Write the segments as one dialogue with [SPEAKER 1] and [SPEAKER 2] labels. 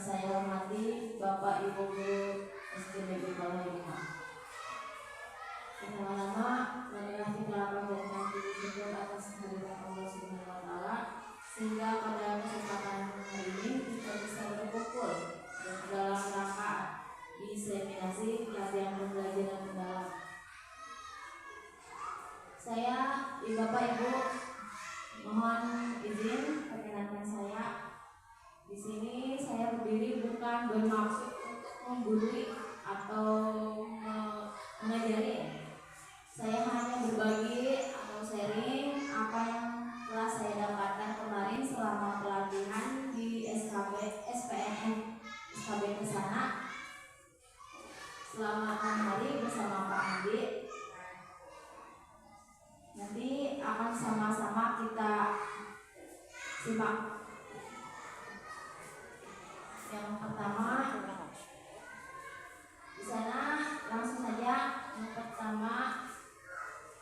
[SPEAKER 1] saya hormati Bapak Ibu Guru SDB Balai 5. Pertama-tama, marilah kita panjatkan puji syukur atas kehadiran Allah Subhanahu wa Ta'ala, sehingga pada kesempatan hari ini kita bisa berkumpul dalam rangka diseminasi pelatihan pembelajaran mendalam. Saya, Bapak Ibu, mohon izin perkenankan saya. Di sini saya berdiri bukan bermaksud untuk menggurui atau mengajari. Saya hanya berbagi atau sharing apa yang telah saya dapatkan kemarin selama pelatihan di SPNN SKB Kesana selama 6 hari bersama Pak Andi. Nanti akan sama-sama kita simak. Yang pertama, di sana langsung saja. Yang pertama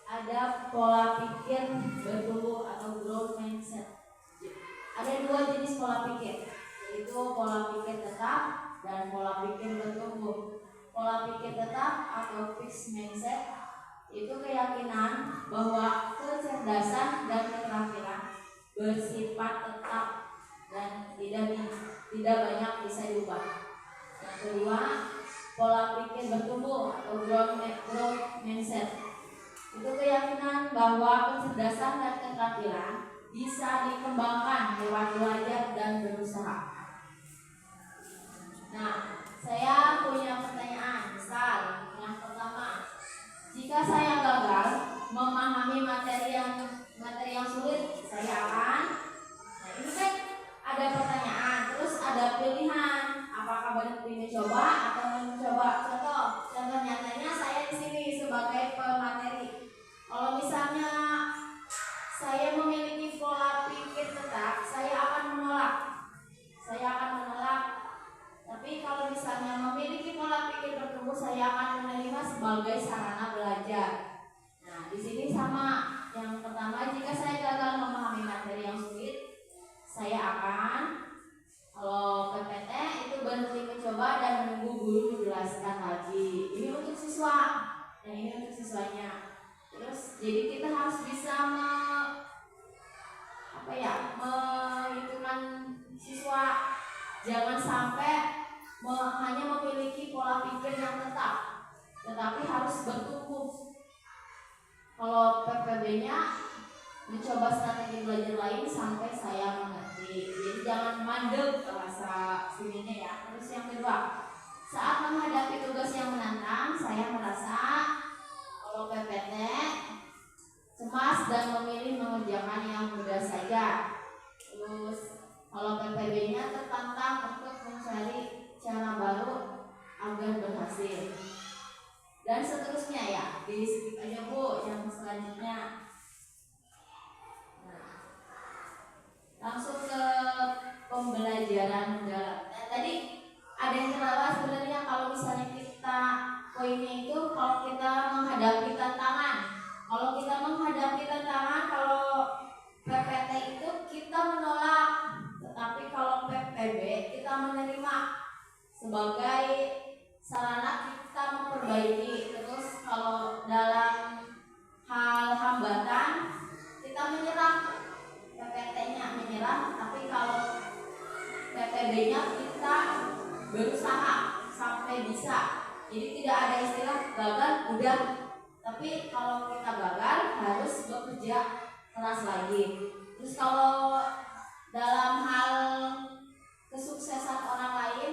[SPEAKER 1] ada pola pikir bertumbuh atau growth mindset. Ada 2 jenis pola pikir, yaitu pola pikir tetap dan pola pikir bertumbuh. Pola pikir tetap atau fixed mindset itu keyakinan bahwa kecerdasan dan keterampilan bersifat tetap dan tidak banyak bisa diubah. Yang kedua, pola pikir bertumbuh atau growth mindset itu keyakinan bahwa kecerdasan dan keterampilan bisa dikembangkan lewat belajar dan berusaha. Nah, saya punya pertanyaan. Misal, yang pertama, jika saya gagal memahami materi yang sulit, saya akan. Nah, ini kan ada pertanyaan, terus ada pilihan, apakah berhenti mencoba atau mencoba. Contoh nyatanya saya di sini sebagai pemateri. Kalau misalnya saya memiliki pola pikir tetap, saya akan menolak. Tapi kalau misalnya memiliki pola pikir bertumbuh, saya akan menerima sebagai sarana belajar. Nah, di sini sama. Yang pertama, jika saya gagal memahami materi yang sulit, saya akan, kalau PPT itu berhenti mencoba dan menunggu guru menjelaskan lagi. Ini untuk siswa dan ini untuk siswanya. Terus jadi kita harus bisa menghitungkan siswa. Jangan sampai hanya memiliki pola pikir yang tetap, tetapi harus bertumbuh. Kalau PPB-nya mencoba strategi belajar lain sampai saya mengerti. Jadi jangan mandek bahasa sininya ya. Terus yang kedua, saat menghadapi tugas yang menantang, saya merasa kalau PPT cemas dan memilih mengerjakan yang mudah saja. Terus kalau PPB-nya tertantang untuk mencari cara baru agar berhasil. Dan seterusnya ya, di skip aja Bu yang selanjutnya. Nah, langsung ke pembelajaran mendalam. Nah, tadi ada yang terlewat sebenarnya kalau misalnya kita poinnya itu kalau kita menghadapi tantangan. Kalau PPT itu kita menolak, tetapi kalau PPB kita menerima sebagai sarana kita memperbaiki. Terus kalau dalam hal hambatan kita menyerah, PPT-nya menyerah, tapi kalau PPB-nya kita berusaha sampai bisa. Jadi tidak ada istilah gagal udah, tapi kalau kita gagal harus bekerja keras lagi. Terus kalau dalam hal kesuksesan orang lain,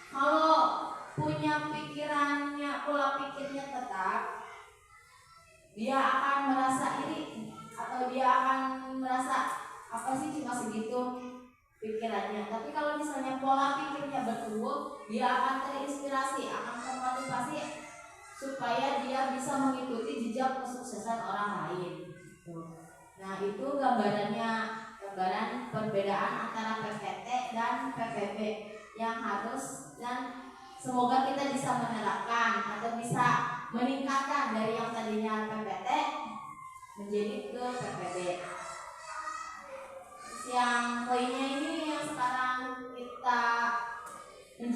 [SPEAKER 1] kalau punya pola pikirnya tetap, dia akan merasa iri atau dia akan merasa apa sih cuma segitu pikirannya. Tapi kalau misalnya pola pikirnya bertumbuh, dia akan terinspirasi, akan termotivasi supaya dia bisa mengikuti jejak kesuksesan orang lain. Nah, itu gambaran perbedaan antara PPT dan PPB yang harus dan semoga kita bisa menerapkan atau bisa meningkatkan dari yang tadinya PPT menjadi ke PPB. Yang poinnya ini yang sekarang kita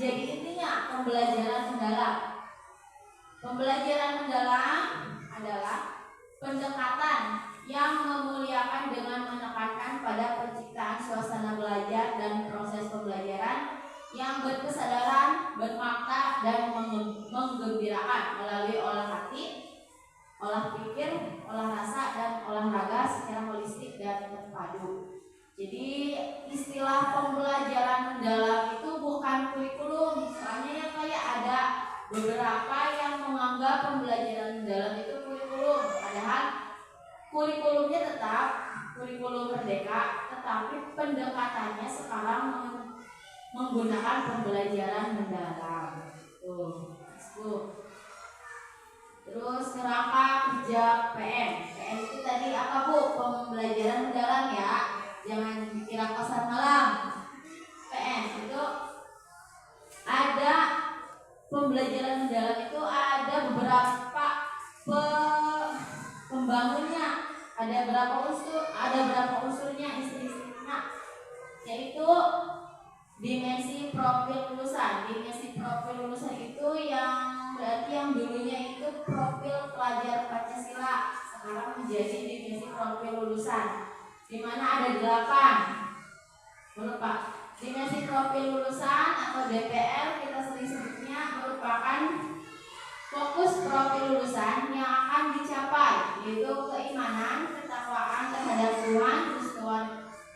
[SPEAKER 1] menjadi intinya pembelajaran mendalam. Pembelajaran mendalam adalah pendekatan yang memuliakan dengan menekankan pada penciptaan suasana belajar dan proses pembelajaran yang berkesadaran, bermakna, dan menggembirakan melalui olah hati, olah pikir, olah rasa, dan olahraga secara holistik dan terpadu. Jadi istilah pembelajaran mendalam itu bukan kurikulum, soalnya yang kayak ada beberapa yang menganggap pembelajaran mendalam itu kurikulum, padahal kurikulumnya tetap kurikulum merdeka, tetapi pendekatannya sekarang menggunakan pembelajaran mendalam. Terus kerangka kerja PM. PM itu tadi apa Bu? Pembelajaran mendalam ya. Jangan dikira pasar malam. PM itu ada pembelajaran mendalam itu ada beberapa pembangunnya, ada berapa unsurnya, istri-istrinya, yaitu dimensi profil lulusan. Dimensi profil lulusan itu yang berarti yang dulunya itu profil pelajar Pancasila, sekarang menjadi dimensi profil lulusan, di mana ada 8. Lupa. Dimensi profil lulusan atau DPL kita sering sebutnya merupakan fokus profil lulusan yang akan dicapai, yaitu keimanan, ketakwaan terhadap Tuhan, terus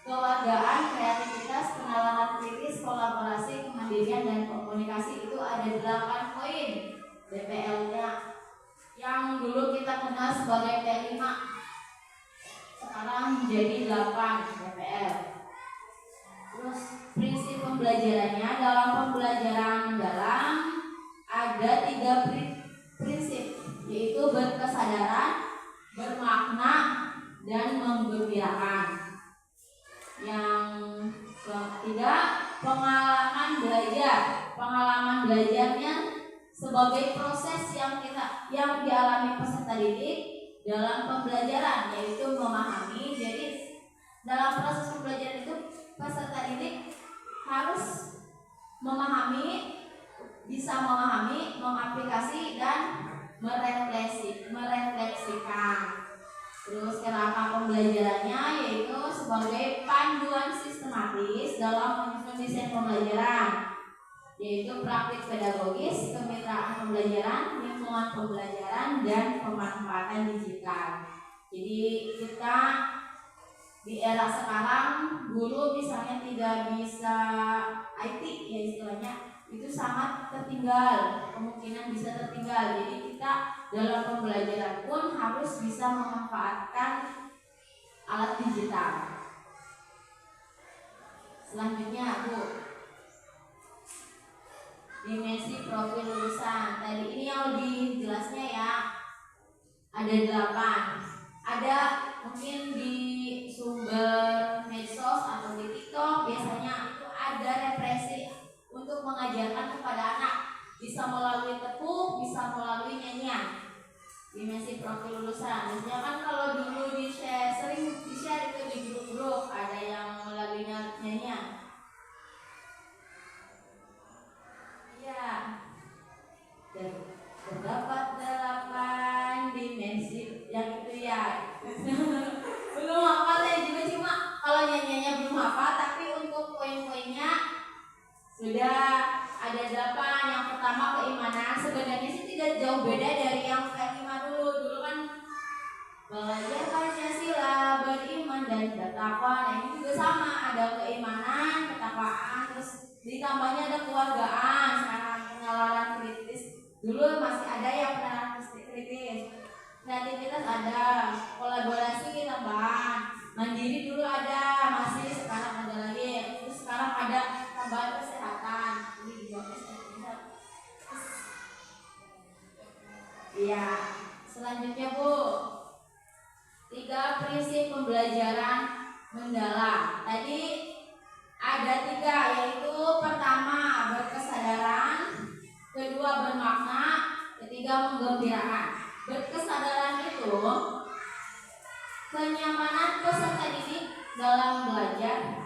[SPEAKER 1] kewargaan, kreativitas, penalaran kritis, kolaborasi, kemandirian, dan komunikasi. Itu ada 8 poin DPL-nya yang dulu kita kenal sebagai T5, sekarang menjadi 8 DPL. Terus prinsip pembelajarannya, dalam pembelajaran mendalam ada 3 prinsip, yaitu berkesadaran, bermakna, dan menggembirakan. Yang ketiga, pengalaman belajar. Pengalaman belajarnya sebagai proses yang dialami peserta didik dalam pembelajaran, yaitu memahami. Jadi dalam proses pembelajaran itu peserta didik harus memahami, bisa memahami, mengaplikasi, dan merefleksikan. Terus kerangka pembelajarannya yaitu sebagai panduan sistematis dalam menyusun desain pembelajaran, yaitu praktik pedagogis, kemitraan pembelajaran, lingkungan pembelajaran, dan pemanfaatan digital. Jadi kita di era sekarang, guru misalnya tidak bisa IT ya istilahnya, itu sangat tertinggal, kemungkinan bisa tertinggal. Jadi kita dalam pembelajaran pun harus bisa memanfaatkan alat digital. Selanjutnya Bu, dimensi profil lulusan. Tadi ini yang lebih jelasnya ya, ada 8. Ada mungkin di sumber medsos atau di TikTok biasanya itu ada referensi untuk mengajarkan kepada anak, bisa melalui tepuk, bisa melalui nyanyian. Dimensi profil lulusan. Biasanya kan kalau dulu sering di-share itu di grup-grup, ada yang melalui nyanyian. Ya. Dan terdapat 8 dimensi yang itu ya. Belum hafal saya juga, cuma kalau nyanyiannya belum hafal, tapi untuk poin-poinnya sudah ada 8. Yang pertama keimanan. Sebenarnya sih tidak jauh beda dari yang kelima dulu. Dulu kan belajar Pancasila, beriman dan bertakwa. Nah ini juga sama, ada keimanan, ketakwaan, terus ditambahnya ada keluargaan. Sekarang penalaran kritis. Dulu masih ada yang penalaran kritis. Kreativitas ada, kolaborasi tambahan, mandiri dulu ada, masih sekarang ada lagi. Terus sekarang ada tambahan kesehatan. Ini juga kesehatan. Iya. Selanjutnya Bu, 3 prinsip pembelajaran mendalam. Tadi ada 3, yaitu pertama berkesadaran, kedua bermakna, ketiga menggembirakan. Berkesadaran itu kenyamanan peserta didik dalam belajar,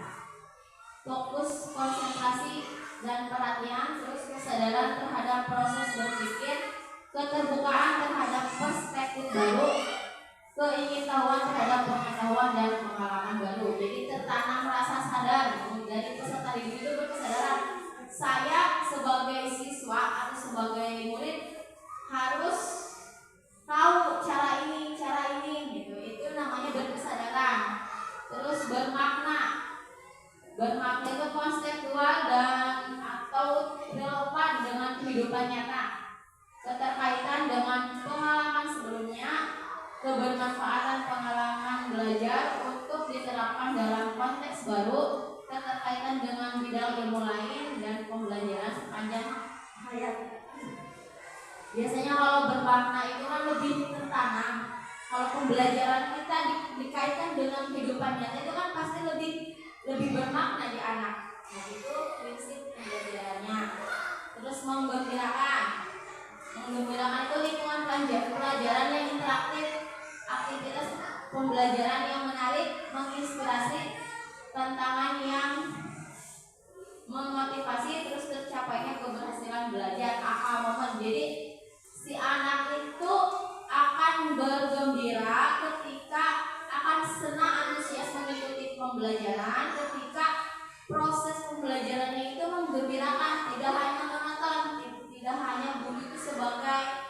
[SPEAKER 1] fokus, konsentrasi, dan perhatian, terus kesadaran terhadap proses berpikir, keterbukaan terhadap perspektif baru, keingintahuan terhadap pengetahuan dan pengalaman baru. Jadi tertanam rasa sadar dari peserta didik itu berkesadaran, saya sebagai siswa atau sebagai murid harus tahu cara ini gitu. Itu namanya berkesadaran. Terus bermakna itu konseptual dan atau relevan dengan kehidupan nyata, keterkaitan dengan pengalaman sebelumnya, kebermanfaatan pengalaman belajar untuk diterapkan dalam konteks baru, keterkaitan dengan bidang ilmu lain, dan pembelajaran sepanjang hayat. Biasanya kalau bermakna itu kan lebih tertanam. Kalau pembelajaran kita dikaitkan dengan kehidupan nyata itu kan pasti lebih bermakna di anak. Nah, itu prinsip pembelajarannya. Terus menggembirakan itu lingkungan pelajaran yang interaktif, aktivitas pembelajaran yang menarik, menginspirasi, tantangan yang memotivasi, terus tercapainya keberhasilan belajar, aha momen. Jadi si anak itu akan bergembira ketika akan senang antusias mengikuti pembelajaran ketika proses pembelajarannya itu menggembirakan, tidak hanya menonton, tidak hanya guru itu sebagai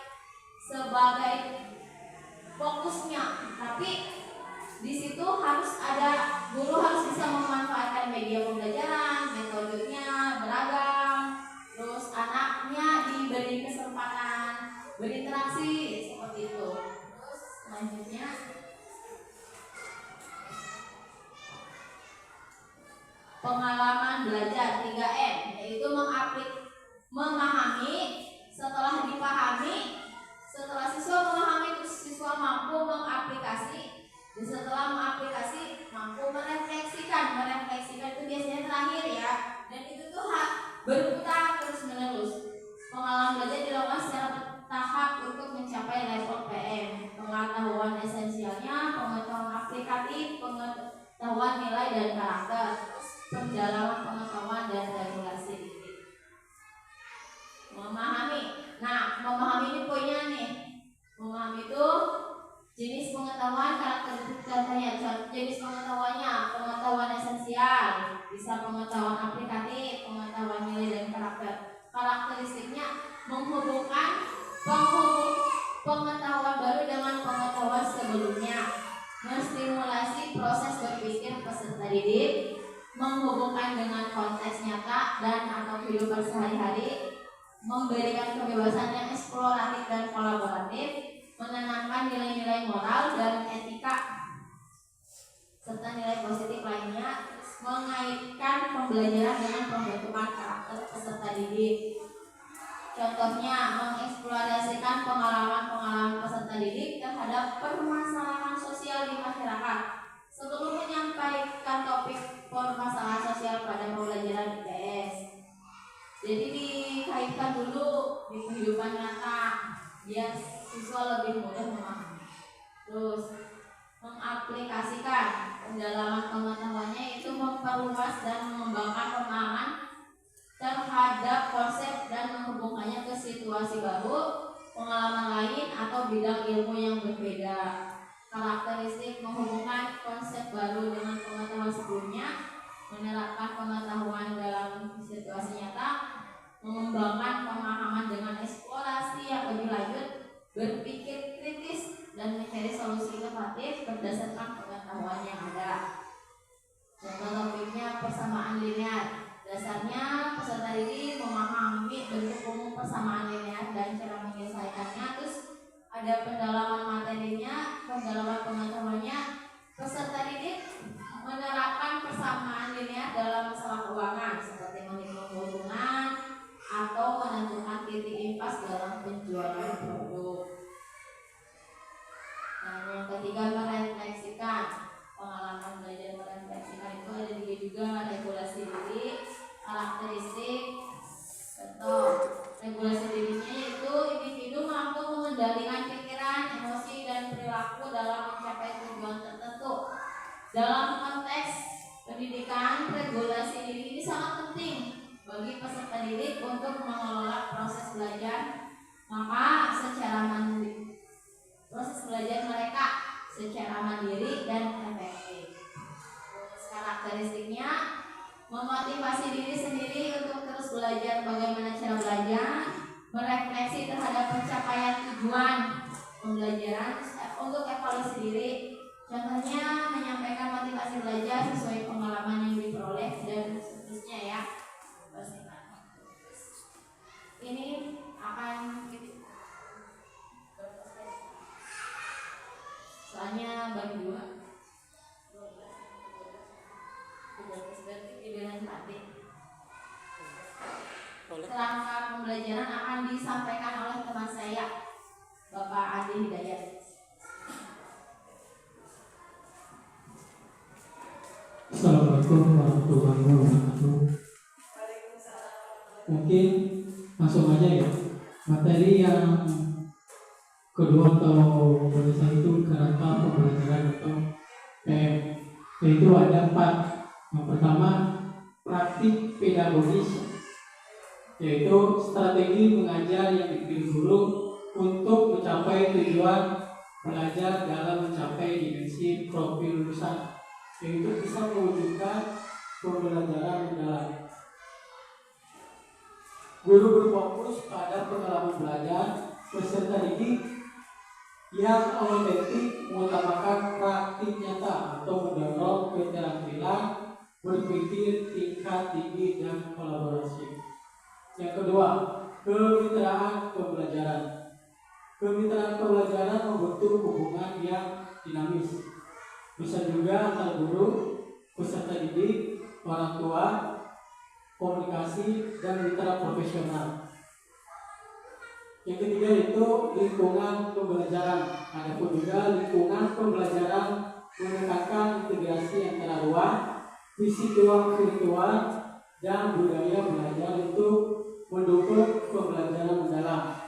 [SPEAKER 1] fokusnya, tapi di situ harus ada guru harus bisa memanfaatkan media pembelajaran, metodenya beragam, terus anaknya diberi kesempatan berinteraksi seperti itu. Terus selanjutnya pengalaman belajar 3M, yaitu memahami, setelah dipahami, setelah siswa memahami, siswa mampu mengaplikasi, dan setelah mengaplikasi mampu merefleksikan itu biasanya terakhir ya, dan itu tuh berputar terus menerus. Pengalaman belajar dilakukan secara bertahap untuk mencapai level PM, pengetahuan esensialnya, pengetahuan aplikatif, pengetahuan nilai dan karakter, pendalaman pengetahuan dan regulasi diri. Memahami. Nah, memahami ini poinnya nih. Memahami itu jenis pengetahuan, karakteristik contohnya. Jenis pengetahuannya, pengetahuan esensial, bisa pengetahuan aplikatif, pengetahuan nilai dan karakter. Karakteristiknya menghubungkan pengetahuan baru dengan pengetahuan sebelumnya, menstimulasi proses berpikir peserta didik, menghubungkan dengan konteks nyata dan atau kehidupan sehari-hari, memberikan kebebasan yang eksploratif dan kolaboratif, menanamkan nilai-nilai moral dan etika serta nilai positif lainnya, mengaitkan pembelajaran dengan pembentukan karakter peserta didik. Contohnya, mengeksplorasikan pengalaman peserta didik terhadap permasalahan sosial di masyarakat sebelum menyampaikan topik permasalahan sosial pada pembelajaran IPS. Jadi dikaitkan dulu di kehidupan nyata biar siswa lebih mudah memahami. Terus mengaplikasikan pendalaman pengetahuannya, itu memperluas dan mengembangkan pemahaman terhadap konsep dan menghubungkannya ke situasi baru, pengalaman lain atau bidang ilmu yang berbeda. Karakteristik menghubungkan konsep baru dengan pengetahuan sebelumnya, menerapkan pengetahuan dalam situasi nyata, mengembangkan pemahaman dengan eksplorasi yang lebih lanjut, berpikir kritis dan mencari solusi inovatif berdasarkan pengetahuan yang ada. Contoh topiknya persamaan linear. Dasarnya peserta didik memahami bentuk umum persamaan linear dan cara menyelesaikannya. Terus ada pendalaman materinya, pendalaman pengetahuannya. Peserta didik menerapkan persamaan linear dalam masalah keuangan seperti menghitung keuntungan atau menentukan titik impas dalam penjualan produk. Nah, yang ketiga merefleksikan. Pengalaman belajar merefleksikan itu ada juga regulasi diri, karakteristik, contoh regulasi diri untuk mengelola proses belajar proses belajar mereka secara mandiri dan efektif. Karakteristiknya memotivasi diri sendiri untuk terus belajar bagaimana cara belajar, berefleksi terhadap pencapaian tujuan pembelajaran untuk evaluasi diri. Contohnya menyampaikan motivasi belajar sesuai pengalaman yang diperoleh dan seterusnya ya. Ini akan soalnya bagi dua berarti giliran tadi. Kerangka pembelajaran akan disampaikan oleh teman saya, Bapak Adi Hidayat.
[SPEAKER 2] Assalamualaikum warahmatullahi wabarakatuh. Mungkin langsung aja ya. Materi yang kedua atau bahasa itu kerangka pembelajaran atau PM. Yaitu ada 4. Yang pertama, praktik pedagogis, yaitu strategi mengajar yang dipilih guru untuk mencapai tujuan belajar dalam mencapai dimensi profil lulusan, yaitu bisa mewujudkan pembelajaran mendalam. Guru berfokus pada pengalaman belajar peserta didik yang otentik, mengutamakan praktik nyata atau mendorong keterampilan berpikir tingkat tinggi dan kolaborasi. Yang kedua, kemitraan pembelajaran. Kemitraan pembelajaran membentuk hubungan yang dinamis, bisa juga antar guru, peserta didik, orang tua, komunikasi, dan mitra profesional. Yang ketiga itu lingkungan pembelajaran. Adapun juga lingkungan pembelajaran menekankan integrasi antara ruang fisik, ruang virtual, dan budaya belajar untuk mendukung pembelajaran mendalam.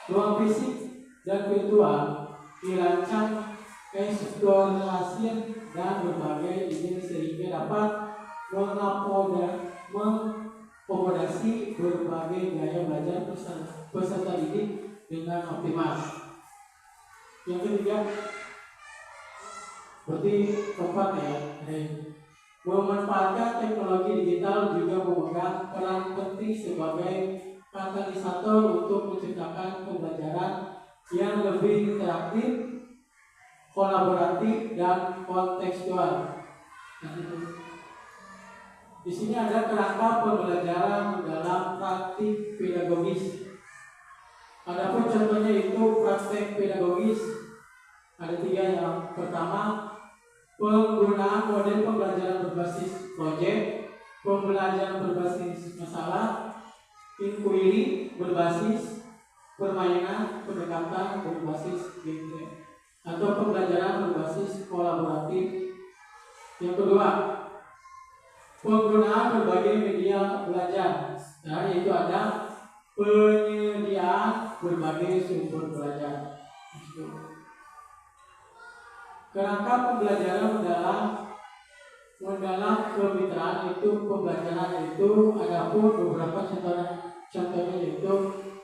[SPEAKER 2] Ruang fisik dan virtual dirancang eksplorasi dan berbagai ide sehingga dapat mengakomodasi berbagai gaya belajar peserta didik dengan optimal. Yang ketiga, berarti keempat ya, memanfaatkan teknologi digital juga memegang peran penting sebagai katalisator untuk menciptakan pembelajaran yang lebih interaktif, kolaboratif, dan kontekstual. Di sini ada kerangka pembelajaran dalam praktik pedagogis. Adapun contohnya itu praktek pedagogis ada 3 yang pertama, penggunaan model pembelajaran berbasis proyek, pembelajaran berbasis masalah, inquiry berbasis permainan, pendekatan berbasis gameplay, atau pembelajaran berbasis kolaboratif. Yang kedua, penggunaan berbagai media belajar, yaitu ada penyediaan berbagai sumber belajar. Kerangka pembelajaran mendalam kemitraan itu pembelajaran itu adapun beberapa contohnya yaitu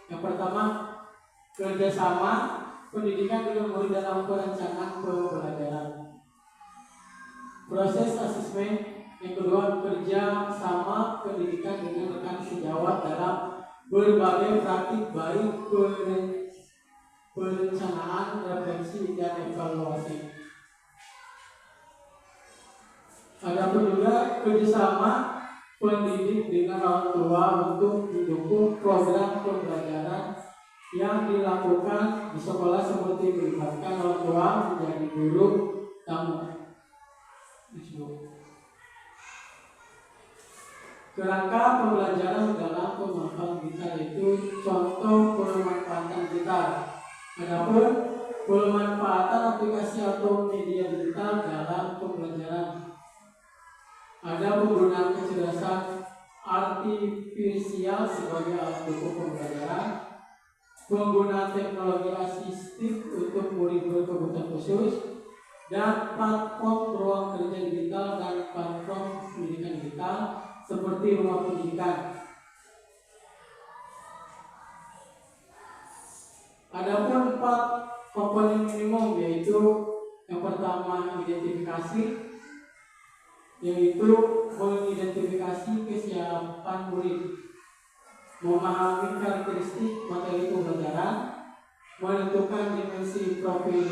[SPEAKER 2] yang pertama, kerjasama pendidikan dengan murid dalam perencanaan pembelajaran, proses asesmen. Yang kedua, kerja sama pendidikan dengan rekan sejawat dalam berbagai praktik baik perencanaan, refleksi, dan evaluasi. Adapun juga kerjasama pendidik dengan orang tua untuk mendukung program pembelajaran yang dilakukan di sekolah seperti melibatkan orang tua menjadi guru tamu. Kerangka pembelajaran dalam pemanfaatan digital itu contoh pemanfaatan digital. Adapun pemanfaatan aplikasi atau media digital dalam pembelajaran, ada penggunaan kecerdasan artifisial sebagai alat dukung pembelajaran, penggunaan teknologi asistif untuk murid berkebutuhan khusus, dan platform ruang kerja digital dan platform pendidikan digital seperti rumah pendidikan. pertama identifikasi, yaitu mengidentifikasi kesiapan murid, memahami karakteristik materi pembelajaran, menentukan dimensi profil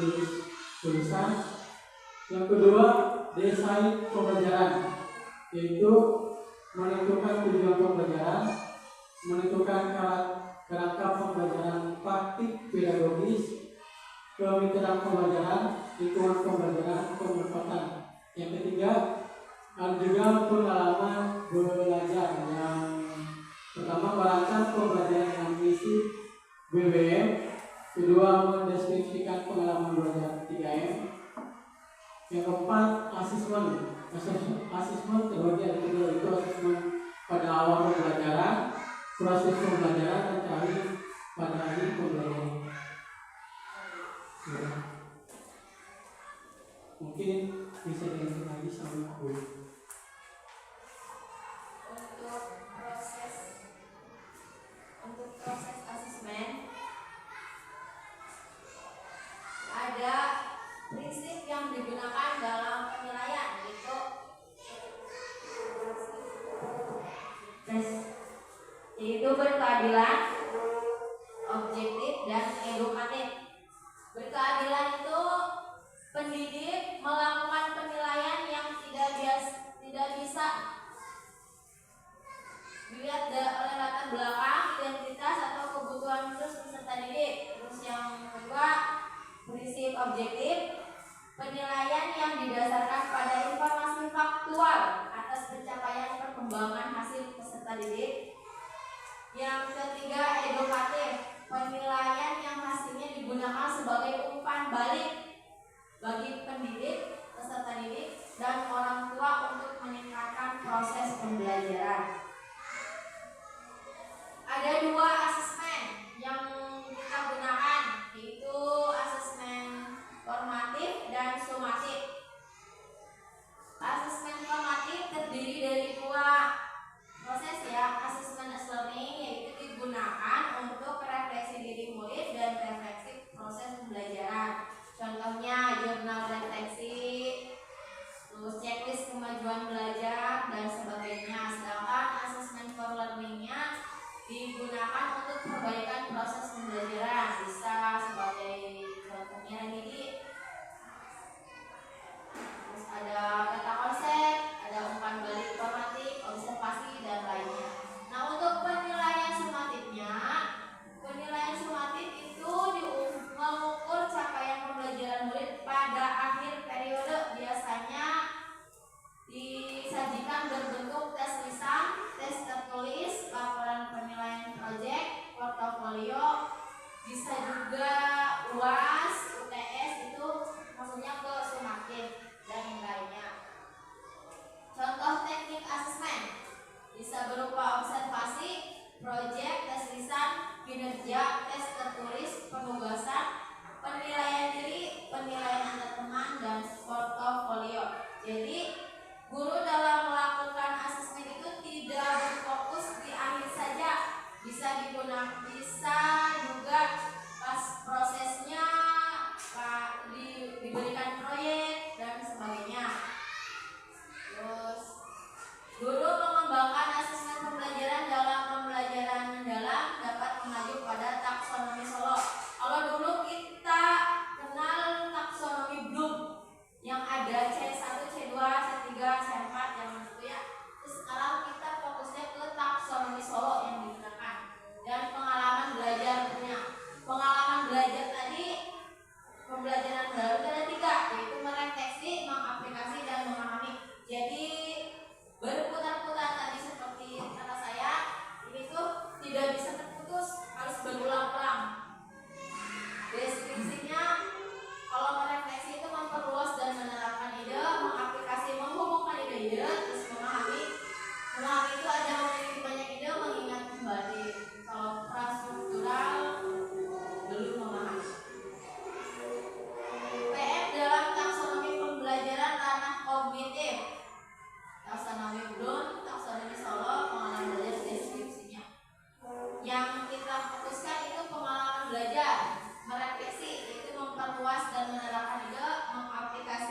[SPEAKER 2] lulusan. Yang kedua, desain pembelajaran, yaitu menentukan tujuan pembelajaran, menentukan kerangka pembelajaran praktik pedagogis, kemitraan pembelajaran, lingkungan pembelajaran, pemanfaatan. Yang ketiga, ada juga pengalaman belajar. Yang pertama, merancang pembelajaran yang mengisi BBM. Kedua, mendeskripsikan pengalaman belajar 3M. Yang keempat, asesmen. Asesmen terbagi ada tiga, yaitu asesmen pada awal pembelajaran, proses pembelajaran, dan terakhir pada akhir pembelajaran. Ya. Mungkin bisa dilanjut lagi sama aku.
[SPEAKER 1] Untuk proses asesmen ada prinsip yang digunakan dalam penilaian, yaitu berkeadilan, objektif, dan edukatif. Berkeadilan itu pendidik melakukan penilaian yang tidak bisa dilihat oleh latar belakang, identitas, atau kebutuhan khusus peserta didik. Terus yang kedua, prinsip objektif, penilaian yang didasarkan pada informasi faktual atas pencapaian perkembangan hasil peserta didik. Yang ketiga, edukatif, penilaian yang hasilnya digunakan sebagai umpan balik bagi pendidik, peserta didik, dan orang tua untuk meningkatkan proses pembelajaran. Ada dua asesmen yang kita gunakan, yaitu asesmen formatif dan sumatif. Asesmen formatif terdiri dari dua proses ya. Asesmen learning yaitu digunakan untuk refleksi diri murid dan refleksi proses pembelajaran. Contohnya jurnal refleksi, terus checklist kemajuan belajar, dan sebagainya. Sedangkan asesmen for learning-nya digunakan untuk perbaikan proses pembelajaran. Bisa sebagai contohnya ini. Terus ada kata konsep, ada umpan balik formatif, observasi, dan lainnya. Nah, untuk penilaian sumatifnya, penilaian sumatif itu mengukur capaian pembelajaran murid pada akhir periode. Biasanya disajikan berbentuk tes lisan, tes tertulis, laporan penilaian proyek, portofolio, bisa juga UAS, UTS, itu maksudnya ke sumatif, dan yang lainnya. Contoh teknik asesmen bisa berupa observasi, proyek, tes lisan, kinerja, tes tertulis, penugasan, penilaian diri, penilaian antar teman, dan portofolio. Jadi guru dalam melakukan asesmen itu tidak berfokus di akhir saja, bisa juga pas prosesnya diberikan proyek dan sebagainya. Terus guru mengembangkan asesmen pembelajaran dalam pembelajaran mendalam dapat mengacu pada taksonomi Solo. Kalau dulu kita kenal taksonomi Bloom yang ada C1, C2, C3, C4 yang itu ya. Terus sekarang kita fokusnya ke taksonomi Solo yang digunakan. Dan pengalaman belajarnya. Pengalaman belajar tadi, pembelajaran baru ada 3, yaitu merefleksi, mengaplikasi, dan memahami. Jadi berputar-putar tadi seperti kata saya, ini tuh tidak bisa terputus, harus berulang-ulang. Deskripsinya, kalau merefleksi itu memperluas dan menerapkan ide, mengaplikasi, menghubungkan ide-ide, terus memahami. Memahami itu ada memiliki banyak ide, mengingat kembali. Kalau prastruktural belum memahami. PM dalam taksonomi pembelajaran ranah kognitif. Taksonomi Bloom, taksonomi Solo, pengalaman belajar, deskripsinya. Yang kita fokuskan itu pengalaman belajar, merefleksi, itu memperluas dan menerapkan ide, mengaplikasi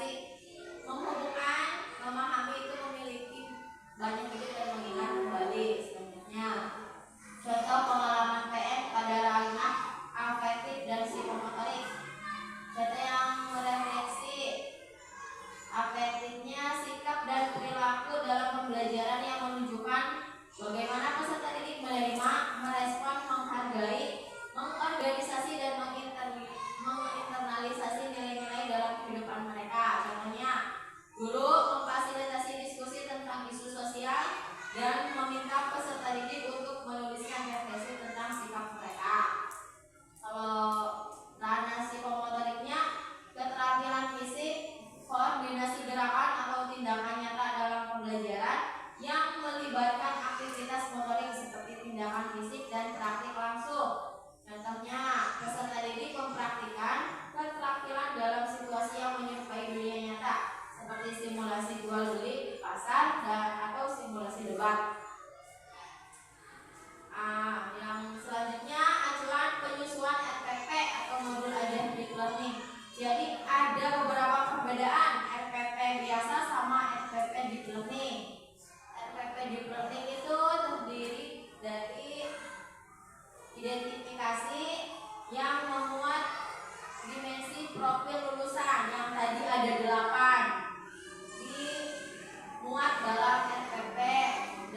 [SPEAKER 1] identifikasi yang memuat dimensi profil lulusan yang tadi ada 8 dimuat dalam RPP.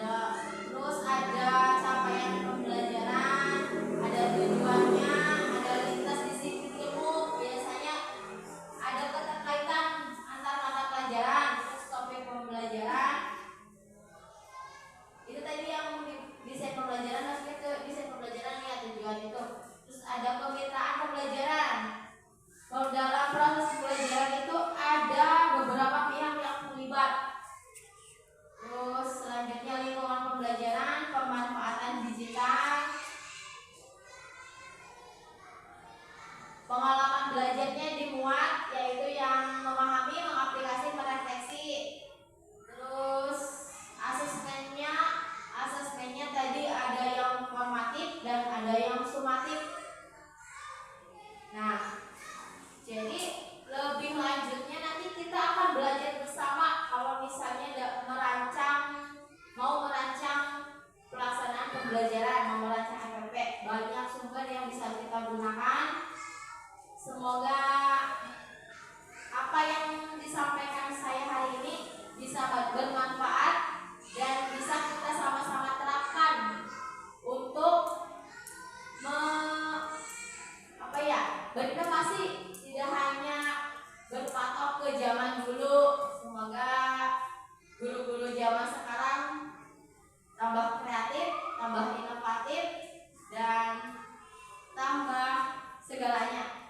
[SPEAKER 1] Terus ada capaian pembelajaran, ada tujuannya, ada lintas disiplin ilmu, biasanya ada keterkaitan antar mata pelajaran, terus topik pembelajaran. Itu tadi yang desain pembelajaran, maksudnya ke desain pembelajaran ya tujuan itu. Terus ada kemitraan pembelajaran. Kalau dalam proses pembelajaran itu ada beberapa pihak yang terlibat. Terus selanjutnya lingkungan pembelajaran, pemanfaatan digital, pengalaman belajarnya dimuat, yaitu yang memahami, mengaplikasi, merefleksi. Terus asesmennya tadi ada yang formatif dan ada yang sumatif. Nah, jadi lebih lanjutnya nanti kita akan belajar bersama kalau misalnya mau merancang pelaksanaan pembelajaran, mau merancang RPP. Banyak sumber yang bisa kita gunakan. Semoga apa yang disampaikan saya hari ini bisa bermanfaat dan bisa kita sama-sama terapkan untuk berinovasi, tidak hanya berpatok ke zaman dulu. Semoga guru-guru zaman sekarang tambah kreatif, tambah inovatif, dan tambah segalanya.